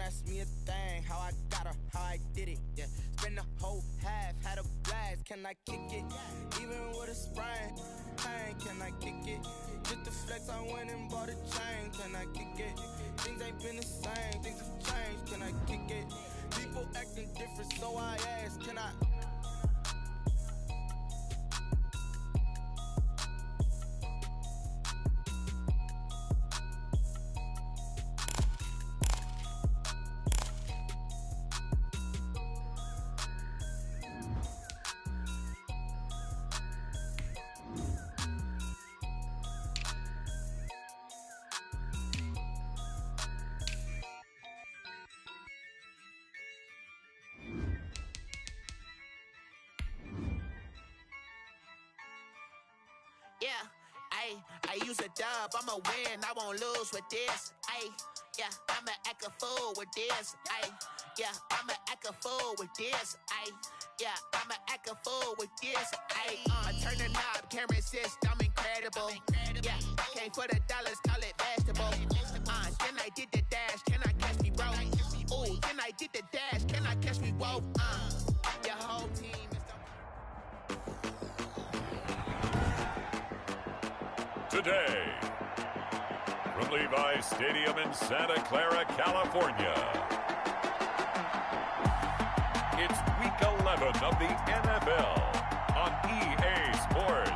ask me a thing, how I got her, how I did it, yeah. Spend the whole half, had a blast, can I kick it? Even with a sprain, pain, can I kick it? Just the flex, I went and bought a chain, can I kick it? Things ain't been the same, things have changed, can I kick it? People acting different, so I ask, can I? Yeah, I use a dub, I'ma win, I won't lose with this. Yeah, I'ma act a fool with this. Yeah, I'ma act a fool with this. Yeah, I'ma act a fool with this. I turn the knob, camera assist, I'm incredible. Yeah, came for the dollars, call it vegetable. Then I did the dash, can I catch me, bro? Ooh, then I did the dash, can I catch me, whoa? Your whole team is Today, from Levi's Stadium in Santa Clara, California, it's Week 11 of the NFL on EA Sports.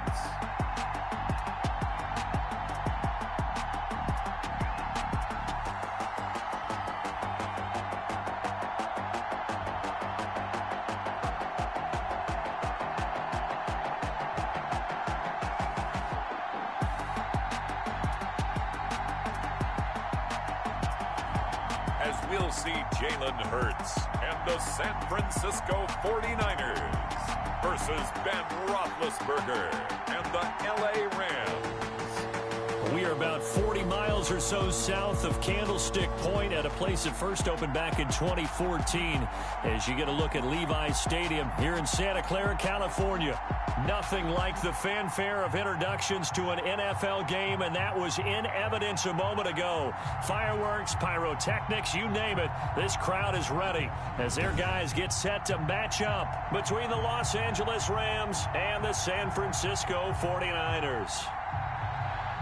As we'll see Jalen Hurts and the San Francisco 49ers versus Ben Roethlisberger and the LA Rams. We are about 40 miles or so south of Candlestick Point at a place that first opened back in 2014 as you get a look at Levi's Stadium here in Santa Clara, California. Nothing like the fanfare of introductions to an NFL game, and that was in evidence a moment ago. Fireworks, pyrotechnics, you name it. This crowd is ready as their guys get set to match up between the Los Angeles Rams and the San Francisco 49ers.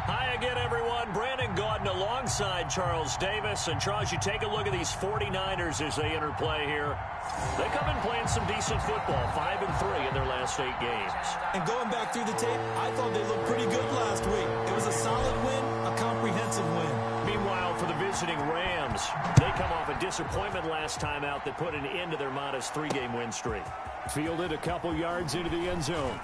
Hi again, everyone. Brandon Gaudin alongside Charles Davis. And, Charles, you take a look at these 49ers as they interplay here. They come in playing some decent football, 5-3 in their last 8 games. And going back through the tape, I thought they looked pretty good last week. It was a solid win, a comprehensive win. Meanwhile, for the visiting Rams, they come off a disappointment last time out that put an end to their modest 3-game win streak. Fielded a couple yards into the end zone.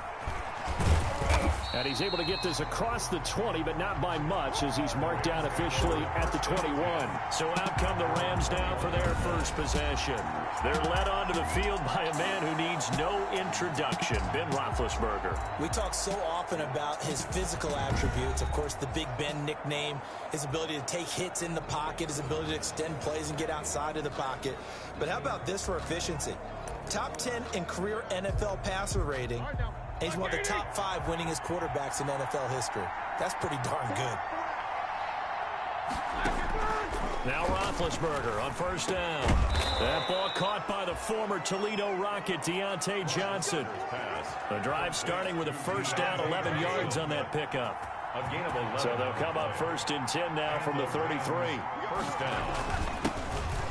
And he's able to get this across the 20, but not by much, as he's marked down officially at the 21. So out come the Rams now for their first possession. They're led onto the field by a man who needs no introduction, Ben Roethlisberger. We talk so often about his physical attributes. Of course, the Big Ben nickname, his ability to take hits in the pocket, his ability to extend plays and get outside of the pocket. But how about this for efficiency? Top 10 in career NFL passer rating. And he's one of the top 5 winningest quarterbacks in NFL history. That's pretty darn good. Now Roethlisberger on first down. That ball caught by the former Toledo Rocket, Deontay Johnson. The drive starting with a first down, 11 yards on that pickup. So they'll come up first and 10 now from the 33. First down.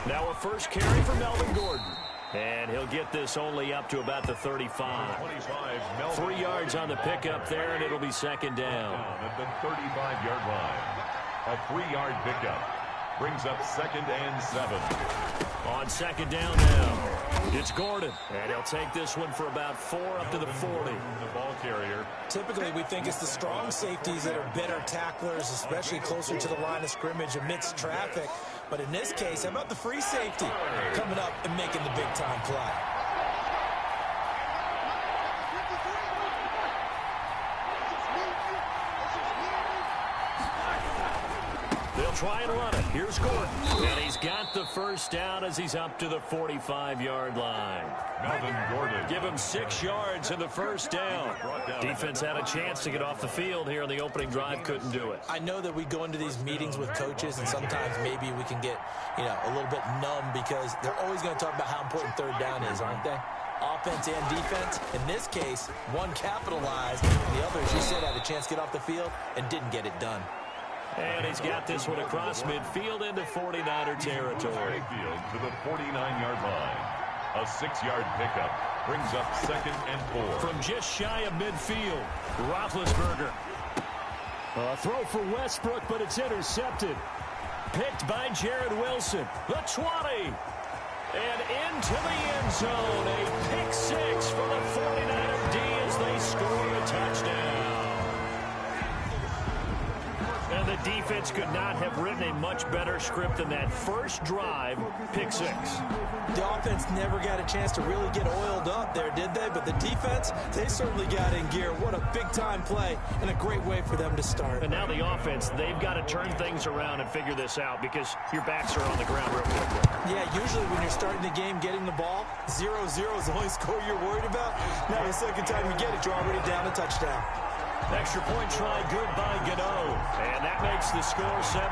Now a first carry for Melvin Gordon. And he'll get this only up to about the 35. 3 yards on the pickup there, and it'll be second down. At the 35-yard line. A 3-yard pickup brings up 2nd and 7. On second down now, it's Gordon. And he'll take this one for about 4 up to the 40. The ball carrier. Typically, we think it's the strong safeties that are better tacklers, especially closer to the line of scrimmage amidst traffic. But in this case, how about the free safety coming up and making the big-time play? They'll try and run it. Here's Gordon. And he's got the first down as he's up to the 45-yard line. Melvin Gordon. Give him 6 yards in the first down. Defense had a chance to get off the field here on the opening drive, couldn't do it. I know that we go into these meetings with coaches, and sometimes maybe we can get, a little bit numb because they're always going to talk about how important third down is, aren't they? Offense and defense. In this case, one capitalized, and the other, as you said, had a chance to get off the field and didn't get it done. And he's got this one across midfield into 49er territory. Field to the 49-yard line. A 6-yard pickup brings up 2nd and 4. From just shy of midfield, Roethlisberger. A throw for Westbrook, but it's intercepted. Picked by Jared Wilson. The 20. And into the end zone. A pick 6 for the 49er D as they score a touchdown. And the defense could not have written a much better script than that first drive, pick 6. The offense never got a chance to really get oiled up there, did they? But the defense, they certainly got in gear. What a big-time play and a great way for them to start. And now the offense, they've got to turn things around and figure this out because your backs are on the ground real quickly. Yeah, usually when you're starting the game getting the ball, 0-0 is the only score you're worried about. Now the second time you get it, you're already down a touchdown. Extra point try good by Gano. And that makes the score 7-0.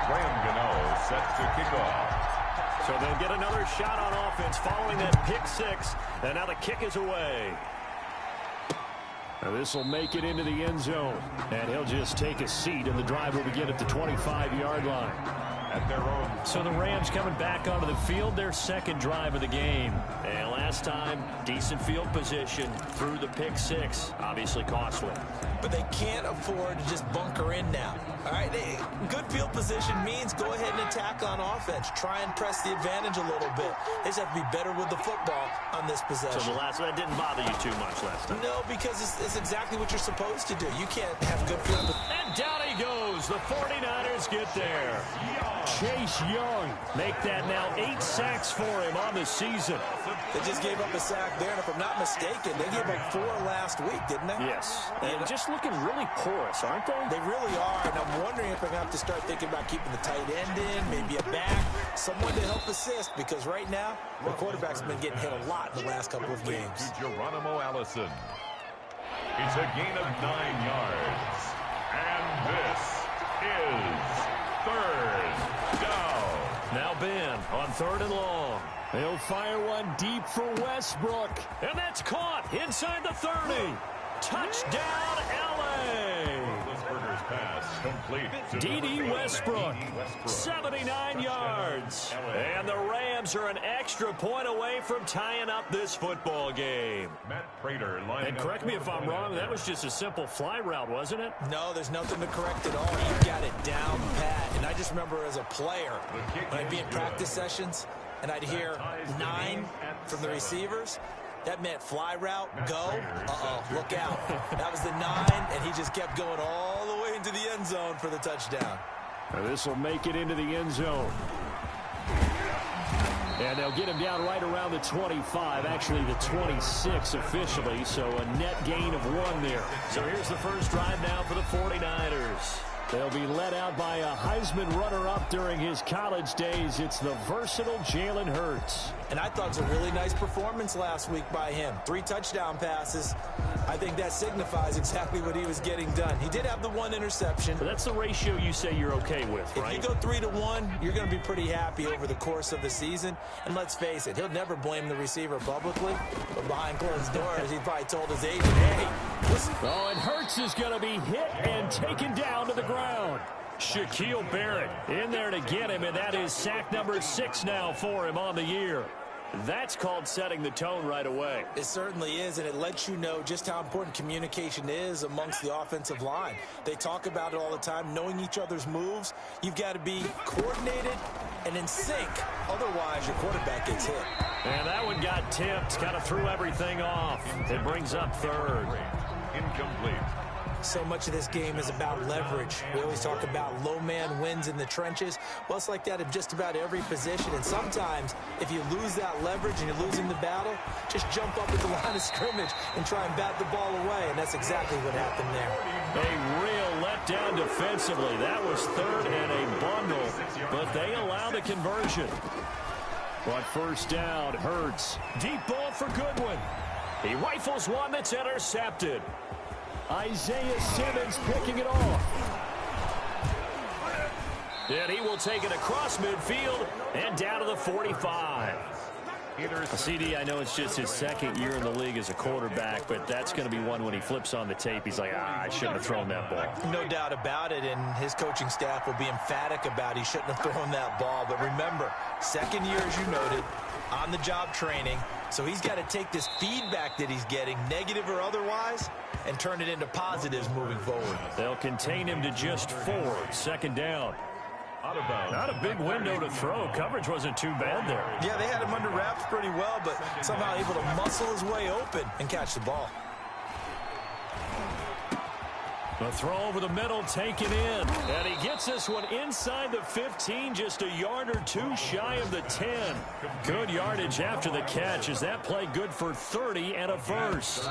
Graham Gano set to kick off. So they'll get another shot on offense following that pick 6. And now the kick is away. This will make it into the end zone. And he'll just take a seat, and the drive will begin at the 25-yard line. At their own. So the Rams coming back onto the field, their second drive of the game. And last time, decent field position through the pick 6. Obviously costly. But they can't afford to just bunker in now. All right, good field position means go ahead and attack on offense. Try and press the advantage a little bit. They just have to be better with the football on this possession. So that didn't bother you too much last time? No, because it's exactly what you're supposed to do. You can't have good field. And down he goes. The 49ers get there. Chase Young make that now 8 sacks for him on the season. They just gave up a sack there, and if I'm not mistaken, they gave up 4 last week, didn't they? Yes. And just looking really porous, aren't they? They really are, and I'm wondering if they're going to have to start thinking about keeping the tight end in, maybe a back, someone to help assist, because right now, the quarterback's been getting hit a lot in the last couple of games. To Geronimo Allison. It's a gain of 9 yards. And this is 3rd down. Now Ben on 3rd and long. He'll fire one deep for Westbrook. And that's caught inside the 30. Touchdown, L.A. Roethlisberger's pass complete to D.D. Westbrook, 79 yards. And the Rams are an extra point away from tying up this football game. Matt Prater lining And correct me if I'm wrong, that was just a simple fly route, wasn't it? No, there's nothing to correct at all. He got it down pat. And I just remember as a player, when I'd be in practice sessions, and I'd hear 9 from the receivers, that meant fly route, go, look out. That was the 9, and he just kept going all the way into the end zone for the touchdown. This will make it into the end zone. And they'll get him down right around the 25, actually the 26 officially, so a net gain of 1 there. So here's the first drive now for the 49ers. They'll be led out by a Heisman runner-up during his college days. It's the versatile Jalen Hurts. And I thought it was a really nice performance last week by him. 3 touchdown passes. I think that signifies exactly what he was getting done. He did have the 1 interception. But that's the ratio you say you're okay with, right? If you go 3-1, you're going to be pretty happy over the course of the season. And let's face it, he'll never blame the receiver publicly. But behind closed doors, he probably told his agent, hey, listen. Oh, and Hurts is going to be hit and taken down to the ground. Shaquille Barrett in there to get him, and that is sack number 6 now for him on the year. That's called setting the tone right away. It certainly is, and it lets you know just how important communication is amongst the offensive line. They talk about it all the time, knowing each other's moves. You've got to be coordinated and in sync. Otherwise, your quarterback gets hit. And that one got tipped, kind of threw everything off. It brings up 3rd. Incomplete. So much of this game is about leverage. We always talk about low man wins in the trenches. Well, it's like that in just about every position. And sometimes, if you lose that leverage and you're losing the battle, just jump up at the line of scrimmage and try and bat the ball away. And that's exactly what happened there. A real letdown defensively. That was third and a bundle, but they allow the conversion. But first down, Hurts. Deep ball for Goodwin. He rifles one that's intercepted. Isaiah Simmons picking it off. And he will take it across midfield and down to the 45. CD, I know it's just his second year in the league as a quarterback, but that's going to be one when he flips on the tape. He's like, I shouldn't have thrown that ball. No doubt about it, and his coaching staff will be emphatic about he shouldn't have thrown that ball. But remember, second year, as you noted, on-the-job training, so he's got to take this feedback that he's getting, negative or otherwise, and turn it into positives moving forward. They'll contain him to just 4. Second down. Not a big window to throw. Coverage wasn't too bad there. Yeah, they had him under wraps pretty well, but somehow able to muscle his way open and catch the ball. The throw over the middle taken in. And he gets this one inside the 15, just a yard or two shy of the 10. Good yardage after the catch. Is that play good for 30 and a first?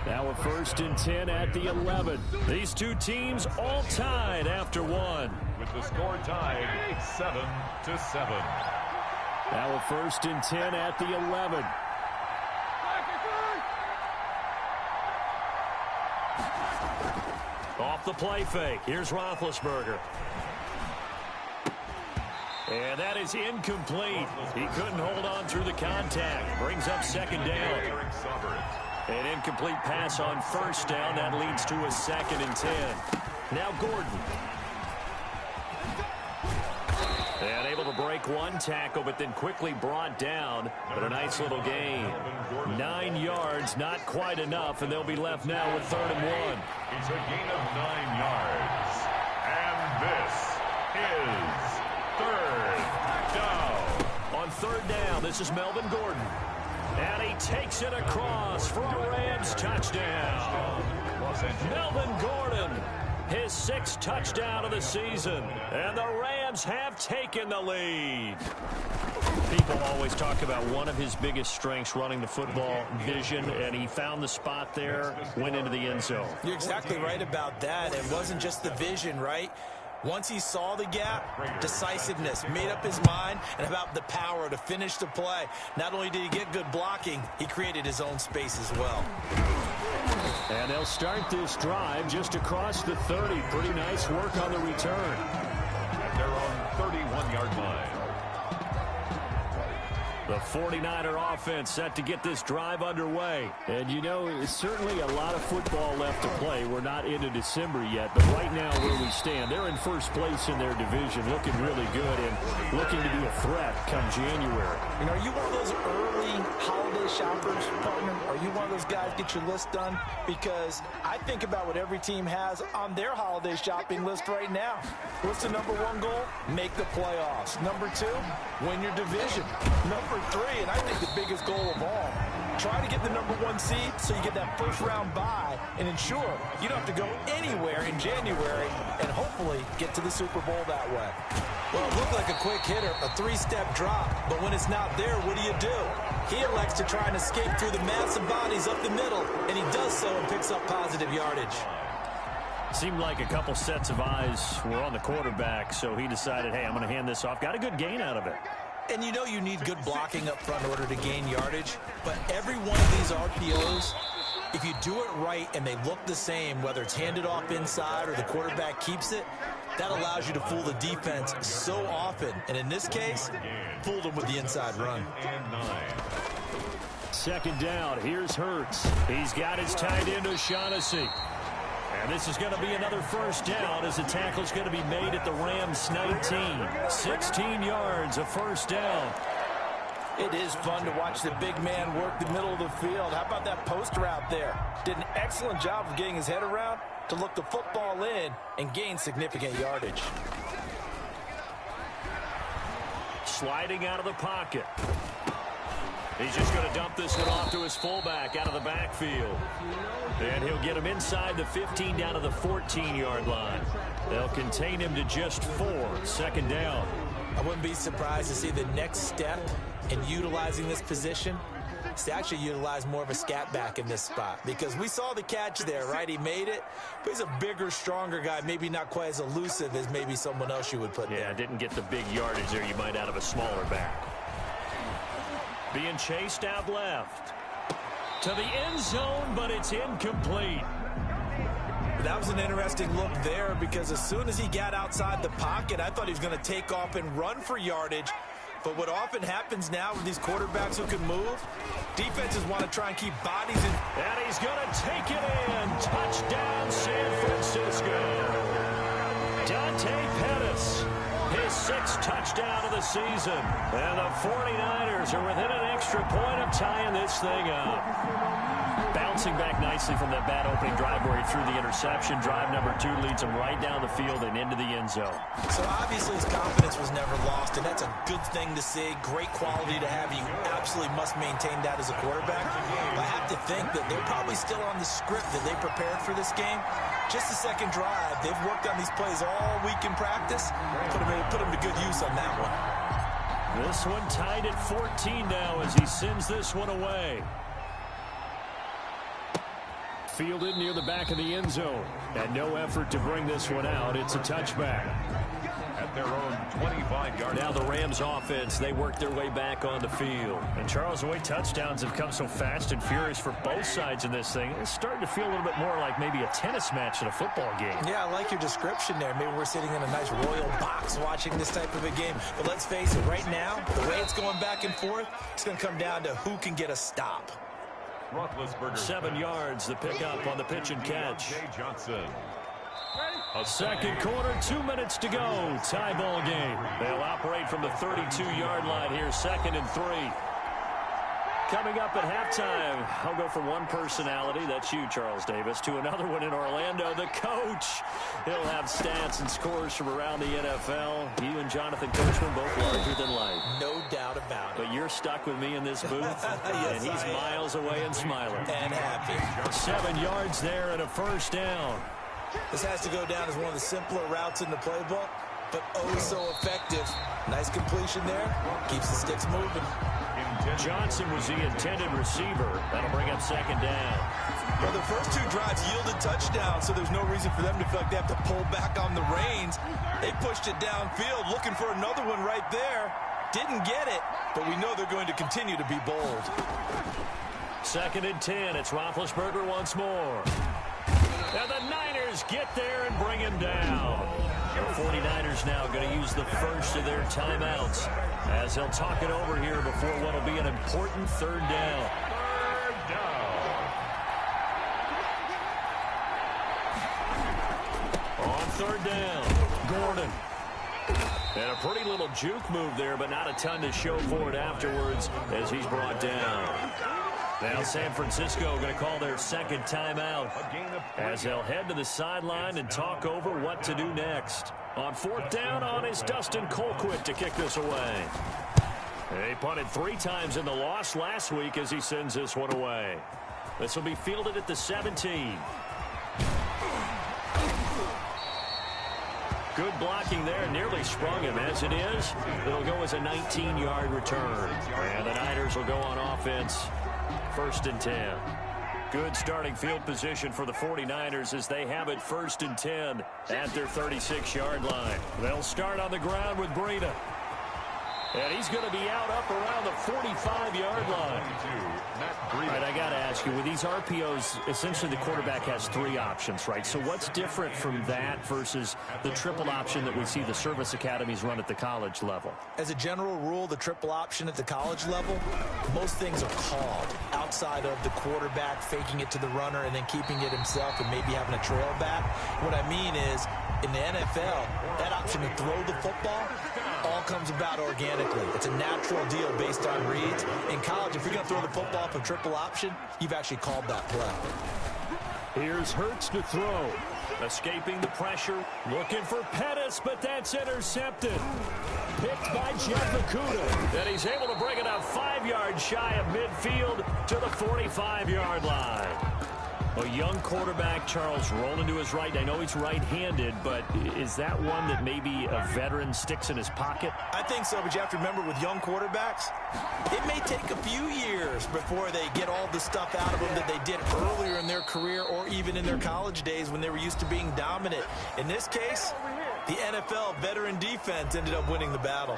Now a first and 10 at the 11. These two teams all tied after one. With the score tied 7-7. Now a first and 10 at the 11. Off the play fake. Here's Roethlisberger. And that is incomplete. He couldn't hold on through the contact. Brings up second down. An incomplete pass on first down. That leads to a second and 10. Now Gordon. And able to break one tackle, but then quickly brought down. But a nice little gain. 9 yards, not quite enough, and they'll be left now with 3rd and 1. It's a gain of 9 yards. And this is 3rd down. On 3rd down, this is Melvin Gordon. And he takes it across for a Rams touchdown. Melvin Gordon, his 6th touchdown of the season. And the Rams have taken the lead. People always talk about one of his biggest strengths, running the football, vision, and he found the spot there, went into the end zone. You're exactly right about that. It wasn't just the vision, right? Once he saw the gap, decisiveness, made up his mind, and about the power to finish the play. Not only did he get good blocking, he created his own space as well. And they'll start this drive just across the 30. Pretty nice work on the return. At their own 31-yard line. The 49er offense set to get this drive underway. And, you know, certainly a lot of football left to play. We're not into December yet, but right now where we stand, they're in first place in their division, looking really good and looking to be a threat come January. And are you one of those early holiday shoppers, partner? Are you one of those guys get your list done? Because I think about what every team has on their holiday shopping list right now. What's the number 1 goal? Make the playoffs. Number 2, win your division. Number 3, and I think the biggest goal of all, try to get the number 1 seed so you get that first-round bye and ensure you don't have to go anywhere in January and hopefully get to the Super Bowl that way. Well, it looked like a quick hitter, a 3-step drop, but when it's not there, what do? He elects to try and escape through the massive bodies up the middle, and he does so and picks up positive yardage. Seemed like a couple sets of eyes were on the quarterback, so he decided, hey, I'm going to hand this off. Got a good gain out of it. And you know you need good blocking up front in order to gain yardage, but every one of these RPOs, if you do it right and they look the same, whether it's handed off inside or the quarterback keeps it, that allows you to fool the defense so often. And in this case, fooled them with the inside run. Second down, here's Hurts. He's got his tight end O'Shaughnessy. And this is going to be another first down as the tackle's going to be made at the Rams 19. 16 yards, a first down. It is fun to watch the big man work the middle of the field. How about that post route there? Did an excellent job of getting his head around to look the football in and gain significant yardage. Sliding out of the pocket. He's just going to dump this one off to his fullback out of the backfield. And he'll get him inside the 15 down to the 14-yard line. They'll contain him to just 4. Second down. I wouldn't be surprised to see the next step in utilizing this position is to actually utilize more of a scat back in this spot, because we saw the catch there, right? He made it, but he's a bigger, stronger guy, maybe not quite as elusive as maybe someone else you would put there. Yeah, didn't get the big yardage there you might out of a smaller back. Being chased out left to the end zone, but it's incomplete. That was an interesting look there, because as soon as he got outside the pocket, I thought he was going to take off and run for yardage. But what often happens now with these quarterbacks who can move, defenses want to try and keep bodies in. And he's going to take it in. Touchdown, San Francisco. Dante Pettis, his 6th touchdown of the season. And the 49ers are within an extra point of tying this thing up. Bouncing back nicely from that bad opening drive where he threw the interception. Drive number 2 leads him right down the field and into the end zone. So obviously his confidence was never lost, and that's a good thing to see. Great quality to have. You absolutely must maintain that as a quarterback. But I have to think that they're probably still on the script that they prepared for this game. Just the second drive. They've worked on these plays all week in practice. Put them to good use on that one. This one tied at 14 now as he sends this one away. Fielded near the back of the end zone. And no effort to bring this one out. It's a touchback. At their own 25-yard. Now the Rams offense, they work their way back on the field. And Charles, the way touchdowns have come so fast and furious for both sides in this thing, it's starting to feel a little bit more like maybe a tennis match in a football game. Yeah, I like your description there. Maybe we're sitting in a nice royal box watching this type of a game. But let's face it, right now, the way it's going back and forth, it's going to come down to who can get a stop. 7 yards, the pickup on the pitch and catch. Johnson. Second quarter, 2 minutes to go. Tie ball game. They'll operate from the 32-yard line here, 2nd and 3. Coming up at halftime, I'll go from one personality, that's you, Charles Davis, to another one in Orlando, the coach. He'll have stats and scores from around the NFL. You and Jonathan Coachman both larger than life. No doubt about it. But you're stuck with me in this booth, yes, and he's miles away and smiling. And happy. 7 yards there and a first down. This has to go down as one of the simpler routes in the playbook, but oh so effective. Nice completion there. Keeps the sticks moving. Johnson was the intended receiver. That'll bring up 2nd down. Well, the first 2 drives yielded touchdowns, so there's no reason for them to feel like they have to pull back on the reins. They pushed it downfield, looking for another one right there. Didn't get it, but we know they're going to continue to be bold. 2nd and 10. It's Roethlisberger once more. And the Niners get there and bring him down. The 49ers now going to use the first of their timeouts as they'll talk it over here before what will be an important 3rd down. 3rd down. On 3rd down, Gordon. And a pretty little juke move there, but not a ton to show for it afterwards as he's brought down. Now San Francisco going to call their 2nd timeout as they'll head to the sideline and talk over what to do next. On 4th down on is Dustin Colquitt to kick this away. He punted 3 times in the loss last week as he sends this one away. This will be fielded at the 17. Good blocking there, nearly sprung him. As it is, it'll go as a 19-yard return. And the Niners will go on offense. 1st and 10. Good starting field position for the 49ers as they have it 1st and 10 at their 36-yard line. They'll start on the ground with Breida. And he's going to be out up around the 45-yard line. All right, I got to ask you, with these RPOs, essentially the quarterback has 3 options, right? So what's different from that versus the triple option that we see the service academies run at the college level? As a general rule, the triple option at the college level, most things are called outside of the quarterback faking it to the runner and then keeping it himself and maybe having a trail back. What I mean is, in the NFL, that option to throw the football all comes about organically. It's a natural deal based on reads. In college, if you're going to throw the football off a triple option, you've actually called that play. Here's Hurts to throw. Escaping the pressure. Looking for Pettis, but that's intercepted. Picked by Jeff Okudah. And he's able to bring it up 5 yards shy of midfield to the 45-yard line. A young quarterback, Charles, rolling to his right. I know he's right-handed, but is that one that maybe a veteran sticks in his pocket? I think so, but you have to remember with young quarterbacks, it may take a few years before they get all the stuff out of them that they did earlier in their career or even in their college days when they were used to being dominant. In this case, the NFL veteran defense ended up winning the battle.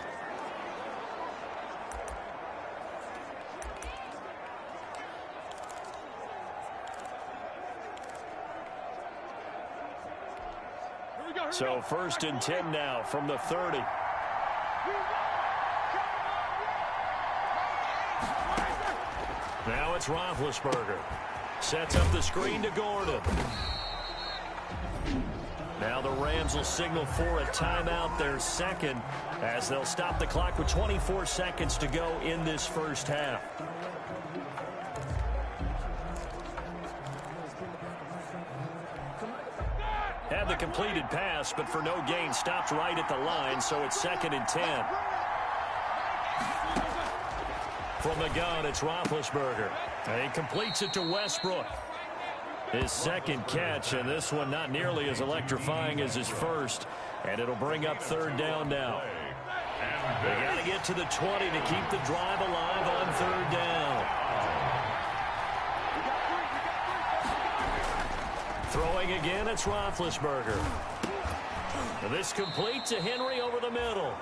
So 1st and 10 now from the 30. Now it's Roethlisberger. Sets up the screen to Gordon. Now the Rams will signal for a timeout, their second, as they'll stop the clock with 24 seconds to go in this first half. Had the completed pass, but for no gain, stopped right at the line, so it's 2nd and 10. From the gun, it's Roethlisberger. And he completes it to Westbrook. His second catch, and this one not nearly as electrifying as his first. And it'll bring up 3rd down now. They got to get to the 20 to keep the drive alive on 3rd down. Throwing again, it's Roethlisberger. This complete to Henry over the middle.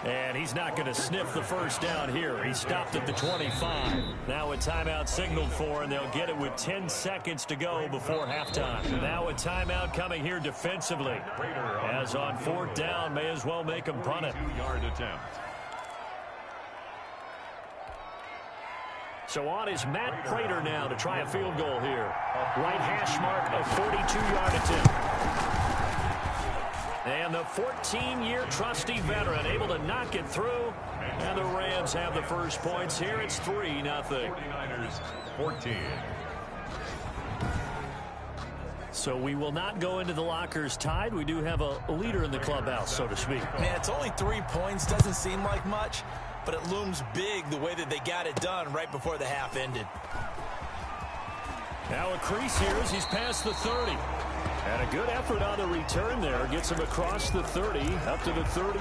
And he's not going to sniff the first down here. He stopped at the 25. Now a timeout signaled for, and they'll get it with 10 seconds to go before halftime. Now a timeout coming here defensively. As on 4th down, may as well make him punt it. 2-yard attempt. So on is Matt Prater now to try a field goal here. Right hash mark, a 42-yard attempt. And the 14-year trusty veteran able to knock it through. And the Rams have the first points here. It's 3-0. 49ers 14. So we will not go into the lockers tied. We do have a leader in the clubhouse, so to speak. Man, it's only 3 points. Doesn't seem like much, but it looms big the way that they got it done right before the half ended. Now a crease here as he's past the 30. And a good effort on the return there. Gets him across the 30, up to the 33.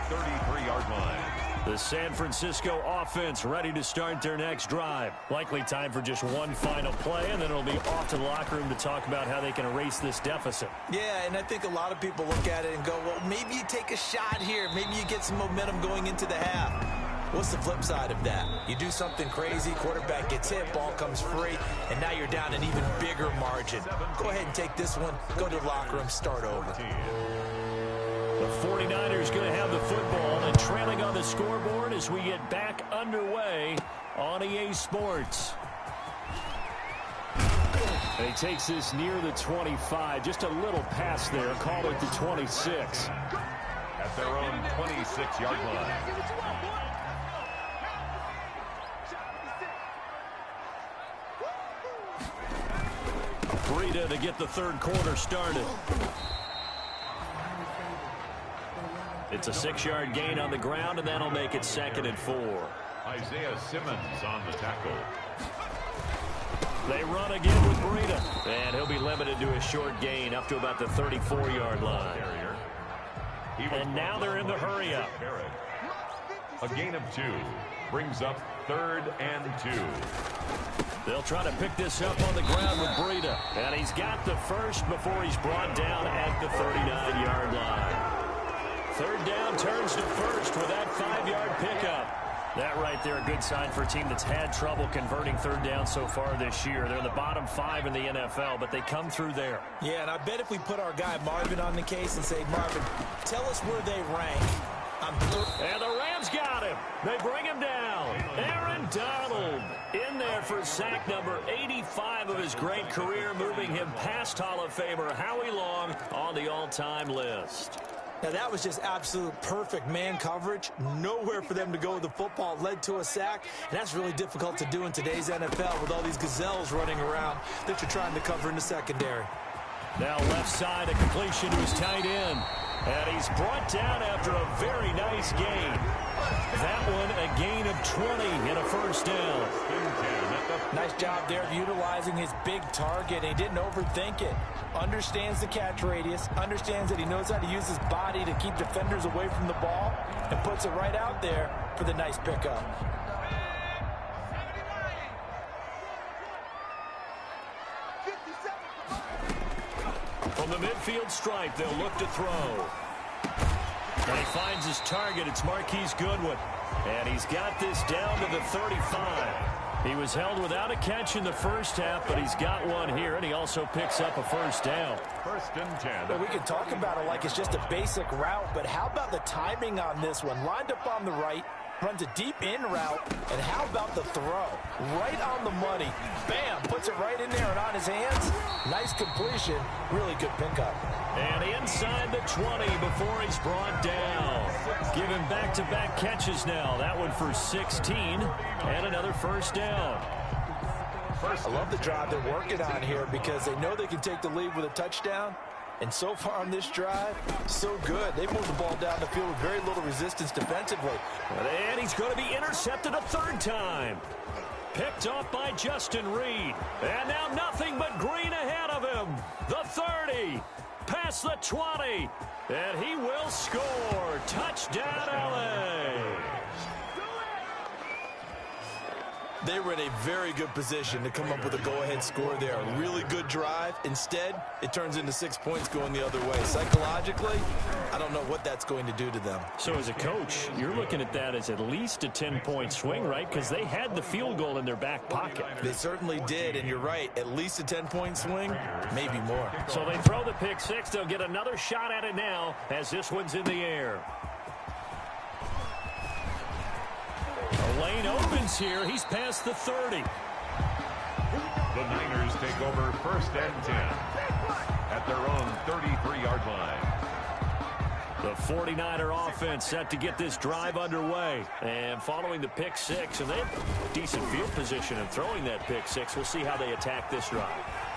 33-yard line. The San Francisco offense ready to start their next drive. Likely time for just one final play, and then it'll be off to the locker room to talk about how they can erase this deficit. Yeah, and I think a lot of people look at it and go, well, maybe you take a shot here. Maybe you get some momentum going into the half. What's the flip side of that? You do something crazy, quarterback gets hit, ball comes free, and now you're down an even bigger margin. Go ahead and take this one, go to the locker room, start over. The 49ers going to have the football and trailing on the scoreboard as we get back underway on EA Sports. And he takes this near the 25, just a little pass there, call it the 26. At their own 26-yard line. Breida to get the third quarter started. It's a 6-yard gain on the ground, and that'll make it 2nd and 4. Isaiah Simmons on the tackle. They run again with Breida, and he'll be limited to a short gain up to about the 34-yard line. And now they're in the hurry-up. A gain of 2 brings up 3rd and 2. They'll try to pick this up on the ground with Breida. And he's got the first before he's brought down at the 39-yard line. 3rd down turns to first with that 5-yard pickup. That right there, a good sign for a team that's had trouble converting 3rd down so far this year. They're in the bottom 5 in the NFL, but they come through there. Yeah, and I bet if we put our guy Marvin on the case and say, Marvin, tell us where they rank. And the Rams got him. They bring him down. Aaron Donald in there for sack number 85 of his great career, moving him past Hall of Famer Howie Long on the all-time list. Now, that was just absolute perfect man coverage. Nowhere for them to go with the football. Led to a sack, and that's really difficult to do in today's NFL with all these gazelles running around that you're trying to cover in the secondary. Now left side, a completion to his tight end. And he's brought down after a very nice gain. That one, a gain of 20 and a first down. Nice job there of utilizing his big target. He didn't overthink it. Understands the catch radius. Understands that he knows how to use his body to keep defenders away from the ball. And puts it right out there for the nice pickup. From the midfield stripe, they'll look to throw. And he finds his target. It's Marquise Goodwin. And he's got this down to the 35. He was held without a catch in the first half, but he's got one here, and he also picks up a first down. First and 10. Well, we can talk about it like it's just a basic route, but how about the timing on this one? Lined up on the right, runs a deep in route, and how about the throw? Right on the money. Bam, puts it right in there and on his hands. Nice completion, really good pickup. And inside the 20 before he's brought down. Giving back-to-back catches now. That one for 16 and another first down. I love the drive they're working on here because they know they can take the lead with a touchdown. And so far on this drive, so good. They moved the ball down the field with very little resistance defensively. And he's going to be intercepted a third time. Picked off by Justin Reed. And now nothing but green ahead of him. The 30. Past the 20. And he will score. Touchdown, LA. They were in a very good position to come up with a go-ahead score there. A really good drive. Instead, it turns into 6 points going the other way. Psychologically, I don't know what that's going to do to them. So as a coach, you're looking at that as at least a 10-point swing, right? Because they had the field goal in their back pocket. They certainly did, and you're right. At least a 10-point swing, maybe more. So they throw the pick six. They'll get another shot at it now as this one's in the air. The lane opens here. He's past the 30. The Niners take over first and 10 at their own 33-yard line. The 49er offense set to get this drive underway. And following the pick six, and they have decent field position in throwing that pick six. We'll see how they attack this drive.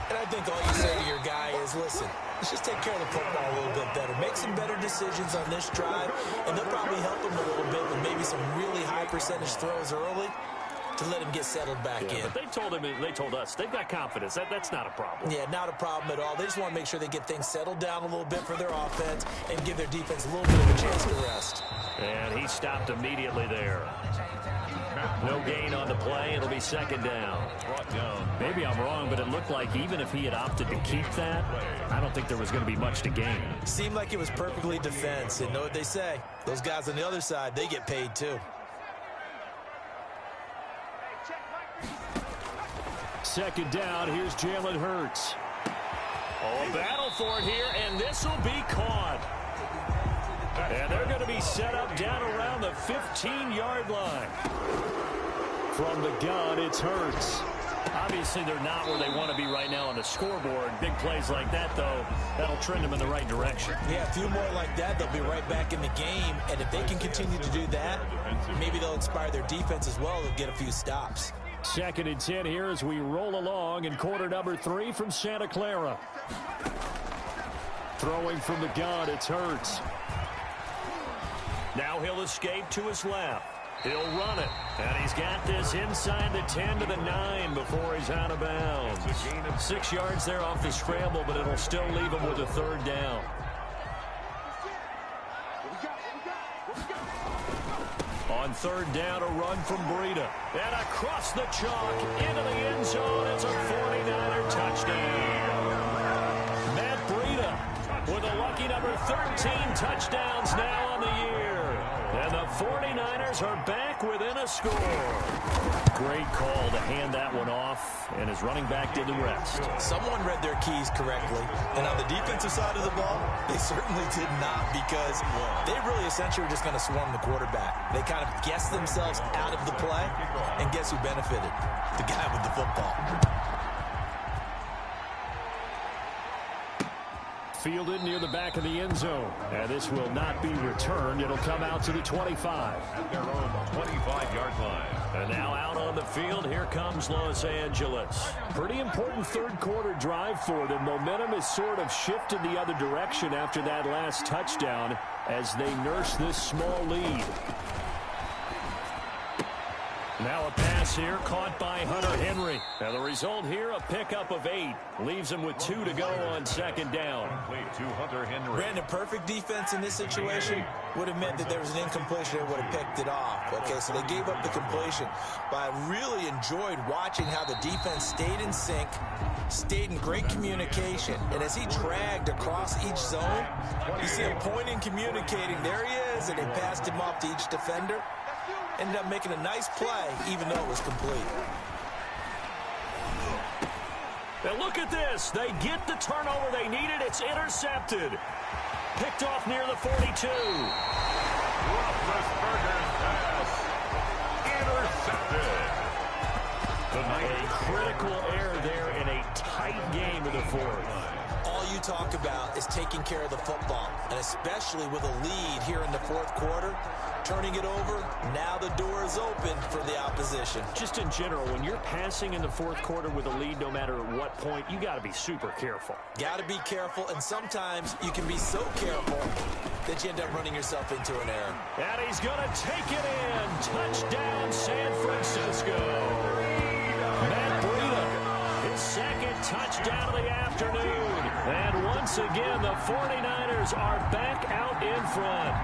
And I think all you say to your guy is, listen, let's just take care of the football a little bit better. Make some better decisions on this drive, and they'll probably help him a little bit with maybe some really high percentage throws early to let him get settled back in. But they told us they've got confidence. That's not a problem. Yeah, not a problem at all. They just want to make sure they get things settled down a little bit for their offense and give their defense a little bit of a chance to rest. And he stopped immediately there. No gain on the play. It'll be second down. Maybe I'm wrong, but it looked like even if he had opted to keep that, I don't think there was going to be much to gain. Seemed like it was perfectly defense. And know what they say? Those guys on the other side, they get paid too. Second down, here's Jalen Hurts. Oh, battle for it here, and this will be caught. And they're going to be set up down around the 15-yard line. From the gun, it's Hurts. Obviously, they're not where they want to be right now on the scoreboard. Big plays like that, though, that'll trend them in the right direction. Yeah, a few more like that, they'll be right back in the game. And if they can continue to do that, maybe they'll inspire their defense as well. They'll get a few stops. Second and 10 here as we roll along in quarter number 3 from Santa Clara. Throwing from the gun, it's Hurts. Now he'll escape to his left. He'll run it. And he's got this inside the 10 to the 9 before he's out of bounds. 6 yards there off the scramble, but it'll still leave him with a third down. On third down, a run from Breida. And across the chalk into the end zone. It's a 49er touchdown. Matt Breida with a lucky number 13 touchdowns now on the year. And the 49ers are back within a score. Great call to hand that one off, and his running back did the rest. Someone read their keys correctly, and on the defensive side of the ball, they certainly did not, because they really essentially were just going to swarm the quarterback. They kind of guessed themselves out of the play, and guess who benefited? The guy with the football. fielded near the back of the end zone. And this will not be returned. It'll come out to the 25. At their own 25-yard line. And now out on the field, here comes Los Angeles. Pretty important third-quarter drive for them. Momentum has sort of shifted the other direction after that last touchdown as they nurse this small lead. Now a pass here caught by Hunter Henry. Now the result here, a pickup of 8. Leaves him with 2 to go on second down. To Hunter Henry. Brandon, perfect defense in this situation would have meant that there was an incompletion. They would have picked it off. Okay, so they gave up the completion. But I really enjoyed watching how the defense stayed in sync, stayed in great communication. And as he dragged across each zone, you see him pointing, communicating. There he is, and they passed him off to each defender. Ended up making a nice play, even though it was complete. Now look at this. They get the turnover they needed. It's intercepted. Picked off near the 42. Roethlisberger's pass. Intercepted. A critical error there in a tight game in the fourth. All you talk about is taking care of the football, and especially with a lead here in the fourth quarter. Turning it over, now the door is open for the opposition. Just in general, when you're passing in the fourth quarter with a lead, no matter at what point, you got to be super careful. Got to be careful, and sometimes you can be so careful that you end up running yourself into an error. And he's going to take it in. Touchdown, San Francisco. Matt Breida, his second touchdown of the afternoon. And once again, the 49ers are back out in front.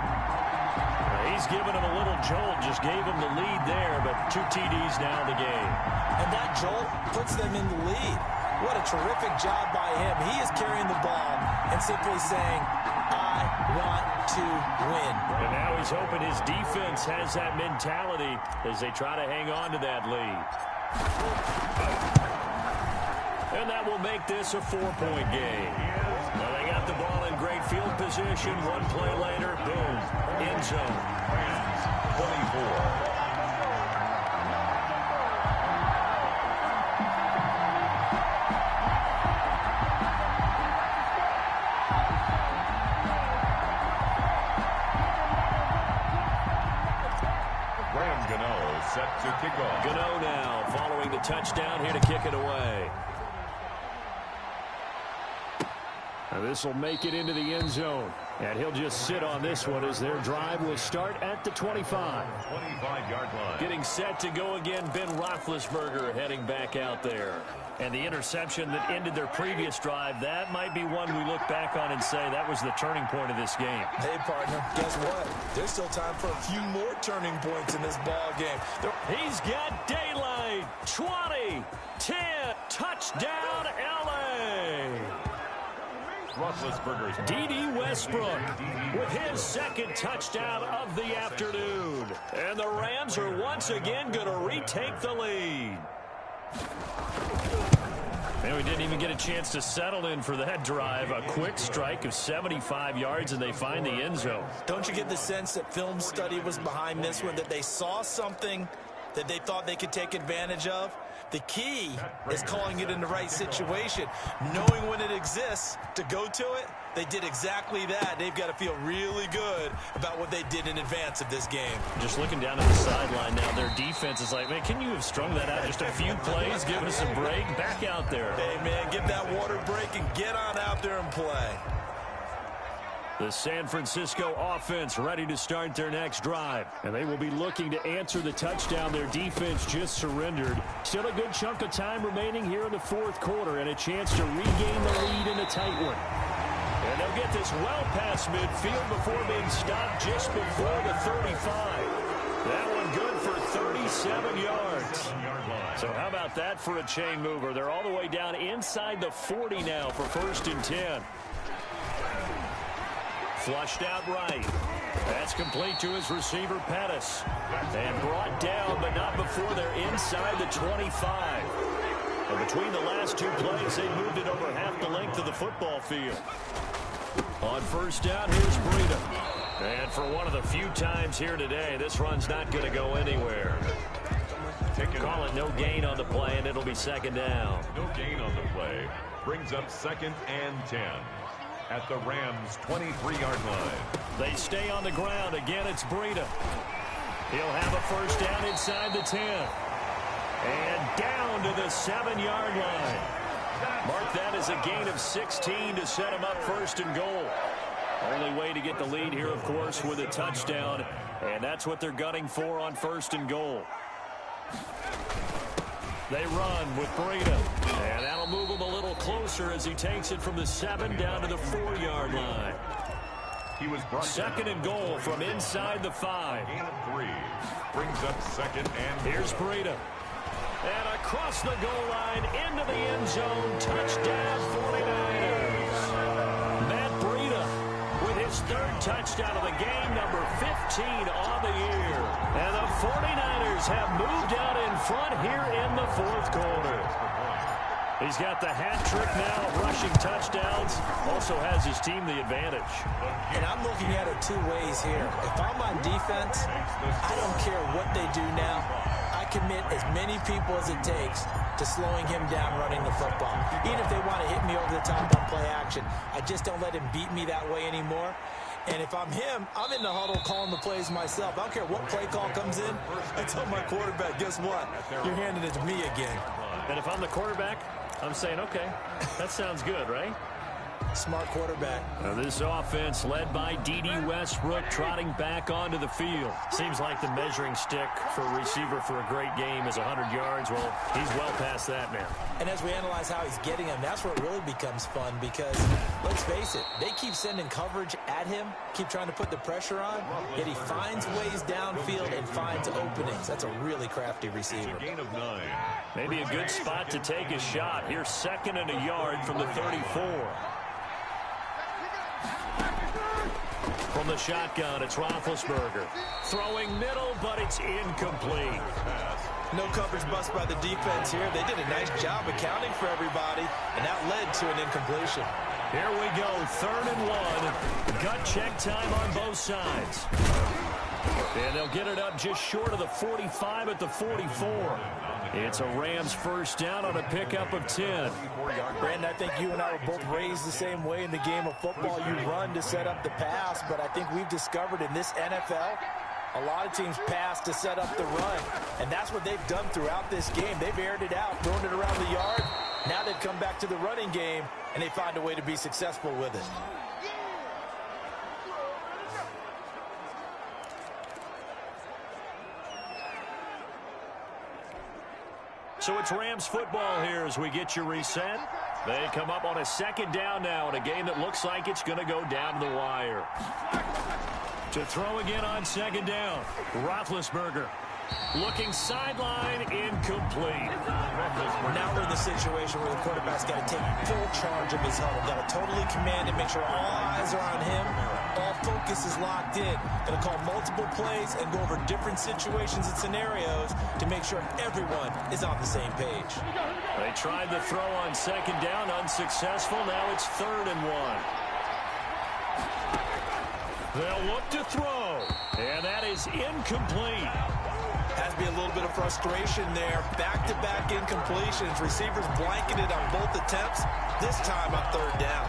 He's given him a little jolt, just gave him the lead there, but 2 TDs now in the game. And that jolt puts them in the lead. What a terrific job by him. He is carrying the ball and simply saying, I want to win. And now he's hoping his defense has that mentality as they try to hang on to that lead. And that will make this a 4-point game. Well, they got the ball in great field position. One play later, boom, end zone. 24. Gano set to kick off. Gano now following the touchdown here to kick it away. Now this will make it into the end zone. And he'll just sit on this one as their drive will start at the 25. 25-yard line. Getting set to go again, Ben Roethlisberger heading back out there. And the interception that ended their previous drive, that might be one we look back on and say that was the turning point of this game. Hey, partner, guess what? There's still time for a few more turning points in this ball game. He's got daylight. 20, 10, touchdown, L.A. Roethlisberger's D.D. Westbrook with his second touchdown of the afternoon. And the Rams are once again going to retake the lead. And we didn't even get a chance to settle in for that drive. A quick strike of 75 yards, and they find the end zone. Don't you get the sense that film study was behind this one, that they saw something that they thought they could take advantage of? The key is calling it in the right situation, knowing when it exists to go to it. They did exactly that. They've got to feel really good about what they did in advance of this game. Just looking down at the sideline now, their defense is like, man, can you have strung that out just a few plays, give us a break, back out there. Hey, man, get that water break and get on out there and play. The San Francisco offense ready to start their next drive. And they will be looking to answer the touchdown their defense just surrendered. Still a good chunk of time remaining here in the fourth quarter and a chance to regain the lead in a tight one. And they'll get this well past midfield before being stopped just before the 35. That one good for 37 yards. So how about that for a chain mover? They're all the way down inside the 40 now for 1st and 10. Flushed out right. That's complete to his receiver, Pettis. And brought down, but not before they're inside the 25. And between the last 2 plays, they moved it over half the length of the football field. On 1st down, here's Breida. And for one of the few times here today, this run's not going to go anywhere. Call it no gain on the play, and it'll be 2nd down. No gain on the play. Brings up 2nd and 10. at the Rams' 23-yard line. They stay on the ground. Again, it's Breida. He'll have a first down inside the 10. And down to the 7-yard line. Mark that as a gain of 16 to set him up first and goal. Only way to get the lead here, of course, with a touchdown. And that's what they're gunning for on first and goal. They run with Breida. And that'll move him a little closer as he takes it from the 7 down to the 4-yard line. He was second and goal from inside the 5. Gain of 3. Brings up second and here's Breida. And across the goal line into the end zone. Touchdown 49ers. Matt Breida with his 3rd touchdown of the game, number 15 on the year. And the 49ers have moved out in front here in the 4th quarter. He's got the hat trick now of rushing touchdowns. Also has his team the advantage. And I'm looking at it 2 ways here. If I'm on defense, I don't care what they do now. I commit as many people as it takes to slowing him down running the football. Even if they want to hit me over the top on play action, I just don't let him beat me that way anymore. And if I'm him, I'm in the huddle calling the plays myself. I don't care what play call comes in. I tell my quarterback, guess what? You're handing it to me again. And if I'm the quarterback, I'm saying, okay, that sounds good, right? Smart quarterback. Now this offense led by D.D. Westbrook trotting back onto the field. Seems like the measuring stick for a receiver for a great game is 100 yards. Well, he's well past that now. And as we analyze how he's getting him, that's where it really becomes fun because, let's face it, they keep sending coverage at him, keep trying to put the pressure on, yet he finds ways downfield and finds openings. That's a really crafty receiver. Gain of 9. Maybe a good spot to take a shot. Here's 2nd and a yard from the 34. From the shotgun, it's Roethlisberger. Throwing middle, but it's incomplete. No coverage bust by the defense here. They did a nice job accounting for everybody, and that led to an incompletion. Here we go, 3rd and 1. Gut check time on both sides. And they'll get it up just short of the 45 at the 44. It's a Rams first down on a pickup of 10. Brandon, I think you and I were both raised the same way in the game of football. You run to set up the pass, but I think we've discovered in this NFL, a lot of teams pass to set up the run. And that's what they've done throughout this game. They've aired it out, thrown it around the yard. Now they've come back to the running game, and they find a way to be successful with it. So it's Rams football here as we get you reset. They come up on a 2nd down now in a game that looks like it's going to go down to the wire. To throw again on 2nd down, Roethlisberger. Looking sideline, incomplete. Now we're in the situation where the quarterback's got to take full charge of his huddle. Got to totally command and make sure all eyes are on him. All focus is locked in. Got to call multiple plays and go over different situations and scenarios to make sure everyone is on the same page. They tried the throw on 2nd down, unsuccessful. Now it's 3rd and 1. They'll look to throw, and that is incomplete. Has to be a little bit of frustration there. Back-to-back incompletions. Receivers blanketed on both attempts, this time on 3rd down.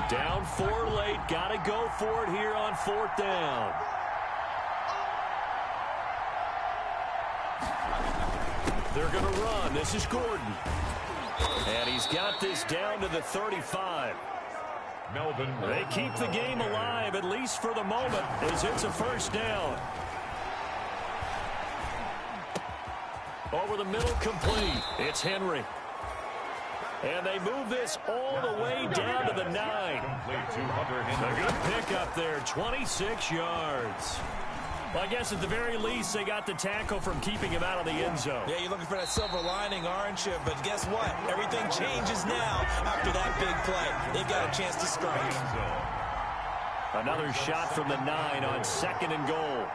Down 4 late. Got to go for it here on 4th down. They're going to run. This is Gordon. And he's got this down to the 35. Melvin. They keep the game alive, at least for the moment, as it's a first down. Over the middle, complete. It's Henry. And they move this all the way down to the 9. A good pickup there, 26 yards. Well, I guess at the very least, they got the tackle from keeping him out of the end zone. Yeah, you're looking for that silver lining, aren't you? But guess what? Everything changes now after that big play. They've got a chance to strike. Another shot from the 9 on 2nd and goal.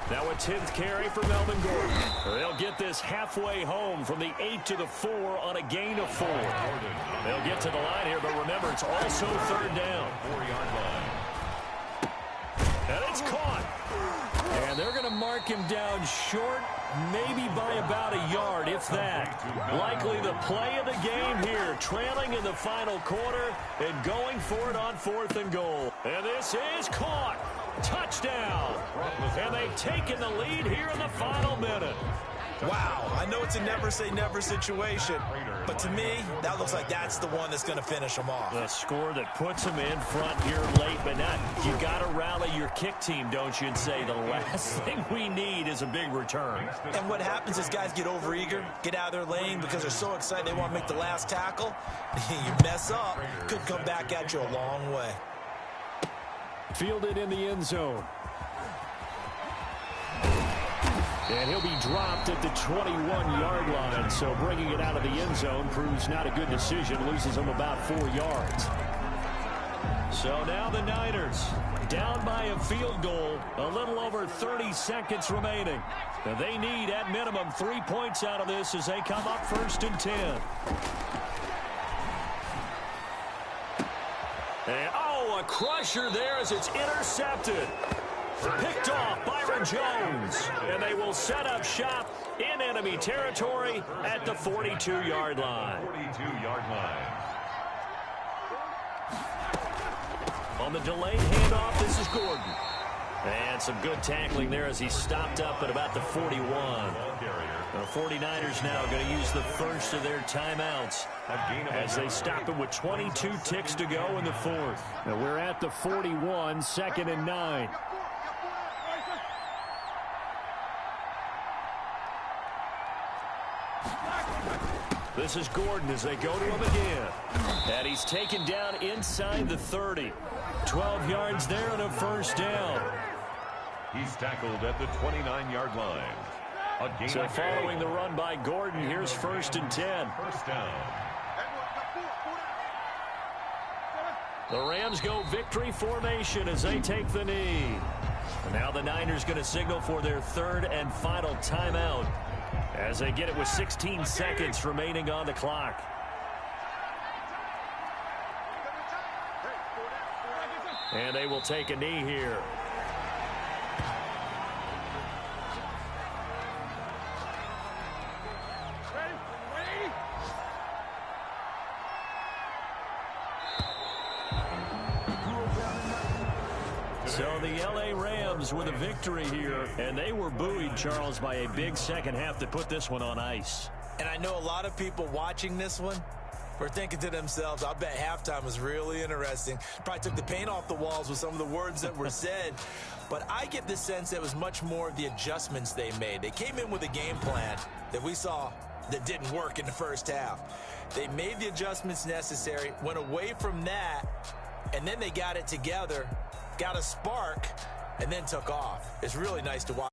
Now a 10th carry for Melvin Gordon. They'll get this halfway home from the 8 to the 4 on a gain of 4. They'll get to the line here, but remember, it's also 3rd down. 4-yard line. And it's caught. And they're going to mark mark him down short, maybe by about a yard, if that. Likely the play of the game here, trailing in the final quarter and going for it on 4th and goal. And this is caught. Touchdown. And they've taken the lead here in the final minute. Wow, I know it's a never-say-never situation, but to me, that looks like that's the one that's going to finish them off. The score that puts them in front here late, but not. You got to rally your kick team, don't you, and say the last thing we need is a big return. And what happens is guys get overeager, get out of their lane because they're so excited they want to make the last tackle. You mess up, could come back at you a long way. Fielded in the end zone. And he'll be dropped at the 21-yard line, so bringing it out of the end zone proves not a good decision, loses him about 4 yards. So now the Niners down by a field goal, a little over 30 seconds remaining. Now they need at minimum 3 points out of this as they come up 1st and 10. And, a crusher there as it's intercepted. Picked off Byron Jones, and they will set up shop in enemy territory at the 42-yard line. 42-yard line. On the delayed handoff, this is Gordon. And some good tackling there as he stopped up at about the 41. The 49ers now going to use the first of their timeouts as they stop it with 22 ticks to go in the 4th. Now we're at the 41, 2nd and 9. This is Gordon as they go to him again. And he's taken down inside the 30. 12 yards there and a 1st down. He's tackled at the 29-yard line. So following the run by Gordon, here's 1st and 10. 1st down. The Rams go victory formation as they take the knee. And now the Niners going to signal for their 3rd and final timeout as they get it with 16 seconds remaining on the clock. And they will take a knee here. So the L.A. Rams with a victory here, and they were buoyed, Charles, by a big second half to put this one on ice. And I know a lot of people watching this one were thinking to themselves, I bet halftime was really interesting. Probably took the paint off the walls with some of the words that were said. But I get the sense that it was much more of the adjustments they made. They came in with a game plan that we saw that didn't work in the first half. They made the adjustments necessary, went away from that, and then they got it together, got a spark, and then took off. It's really nice to watch.